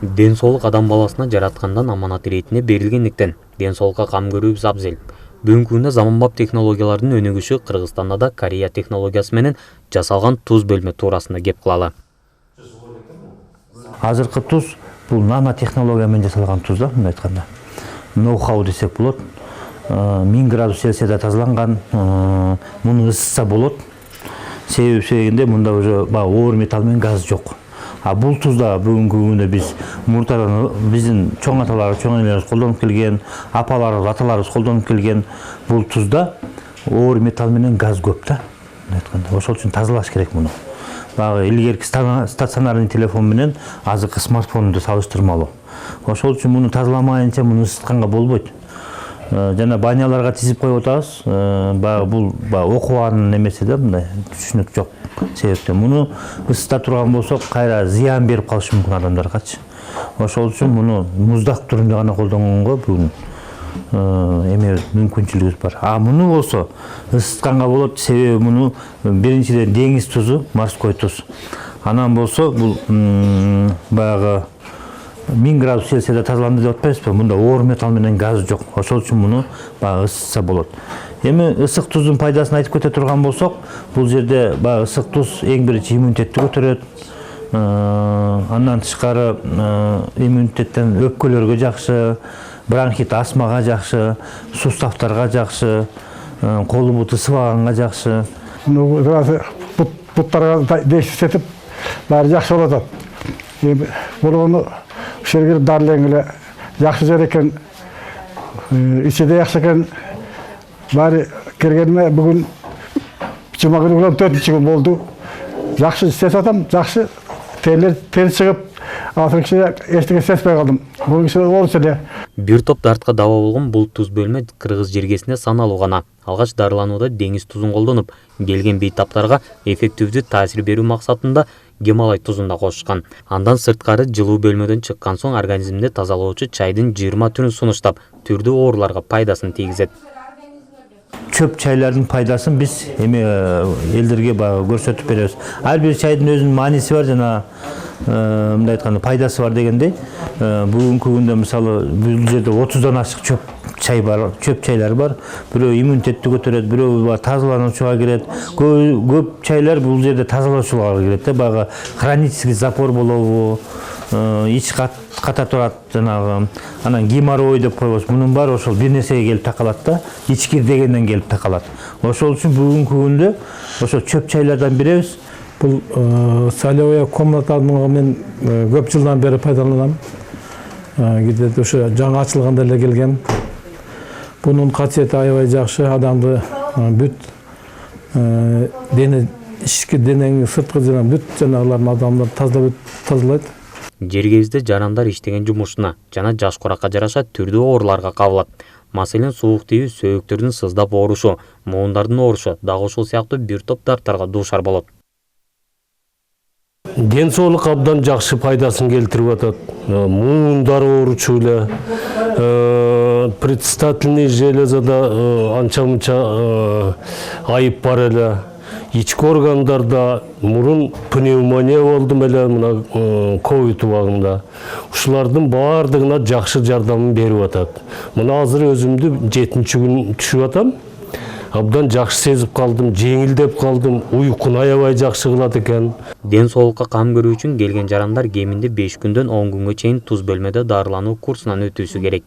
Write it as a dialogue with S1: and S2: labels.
S1: Ден соолук адам баласына жараткандан аманат иретине берилгендиктен ден соолукка кам көрүүбүз абзел. Бүгүнкү күндө заманбап технологиялардын өнүгүшү Кыргызстанда да Корея технологиясы менен жасалган туз бөлмө туурасында кеп кылалы.
S2: Азыркы туз бул нано технология менен жасалган туз да, мындай айтканда. Ноу-хау десек болот. 1000 градус Цельсияда тазаланган, муну ысытса болот. Себебинде мында уже оор металл менен газ жок. А бул тузда бүгүнкү күндө биз муртадан биздин чоң аталарыбыз, чоң энелерибиз колдонуп келген, апаларыбыз, аталарыбыз колдонуп келген бул тузда оор металл менен газ көп да. Айтканда, ошол үчүн тазалаш керек муну. Багы илгерки стационарный телефон менен азыркы смартфонду салыштырмалуу. Ошол үчүн муну тазаламайынча муну ысытканга болбойт. Жана баняларга тизип коюп атабыз. Бул окуганын эмеси да, мындай түшүнүк жок себептен. Муну ысыта турган болсок, кайра зыян берип калышы мүмкүн адамдаргачы. Ошол үчүн муну муздак түрүндө гана колдонгонго бүгүн мүмкүнчүлүгүбүз бар. А муну болсо ысытканга болот, себеби муну биринчиден деңиз тузу, морской туз. Анан болсо бул баягы 1000 градус Цельсияда тазаланды деп атпайбызбы? Мында оор металл менен газ жок. Ошол үчүн муну баягы ысытса болот. Эми ысык туздун пайдасын айтып кете турган болсок, бул жерде баягы ысык туз эң биринчи иммунитетти көтөрөт. Андан тышкары иммунитеттен өпкөлөргө жакшы, бронхит, астмага жакшы, суставтарга жакшы, колу бут ысыбаганга жакшы.
S3: Буттарга дешсетип баары жакшы болот атат. Эми бул ушерге дарылең эле жакшы жер экен, ичиде жакшы экен. Баары киргениме бүгүн жума күнү 4-чү күн болду. Жакшы иштеп атам, жакшы тери чыгып, азыркы эчтеке сезбей калдым. Бул киши орус эле.
S1: Бир топ дартка даба болгон бул туз бөлмө Кыргыз жергесинде саналуу гана. Алгач дарыланууда деңиз тузун колдонуп, келген бейтаптарга эффективдүү таасир берүү максатында Гималай тузун да кошушкан. Андан сырткары жылуу бөлмөдөн чыккан соң организмди тазалоочу чайдын 20 түрүн сунуштап, түрдүү ооруларга пайдасын тийгизет.
S2: Чөп чайлардын пайдасын биз эми элдерге көрсөтүп беребиз. Ар бир чайдын өзүнүн мааниси бар, жана мындай айтканда пайдасы бар дегендей. Бүгүнкү күндө мисалы бул жерде 30дан ашык чөп чайлар бар. Бирөө иммунитетти көтөрөт, бирөө тазалануучуга кирет. Көп чайлар бул жерде тазалоочуларга кирет. Баягы хронический запор болобу, ич ката турат, жанагы анан геморрой деп коебуз. Мунун баары ошол бир нерсеге келип такалат да, ичкир дегенден келип такалат. Ошол үчүн бүгүнкү күндө ошол чөп чайлардан беребиз.
S3: Бул солевая комнатаны мен көп жылдан бери пайдаланам. Где-то ошо жаңы ачылганда эле келген. Бунун касиети аябай жакшы, адамды бүт дене ички денеңи сырткы жана бүт жанагылардын адамды тазалайт.
S1: Жергебизде жарандар иштеген жумушуна жана жаш куракка жараша түрдүү ооруларга кабылат. Маселен, суук тийүү, сөөктөрдүн сыздап оорушу, муундардын оорушу дагы ушул сыяктуу бир топ дарттарга дуушар болот.
S4: Ден соолук абдан жакшы пайдасын келтирип атат. Муундар ооручу эле, предстательный железада анча-мунча айып бар эле. Ички органдарда мурун пневмония болдум эле мына ковид убагында. Ушулардын баардыгына жакшы жардамын берип атат. Мына азыр өзүмдү 7-чү күн түшүп атам. Абдан жакшы сезип калдым, жеңилдеп калдым, уйкуну аябай жакшы кылат экен.
S1: Ден соолукка кам көрүү үчүн келген жарандар кеминде 5 күндөн 10 күнгө чейин туз бөлмөдө дарылануу курсунан өтүүсү керек.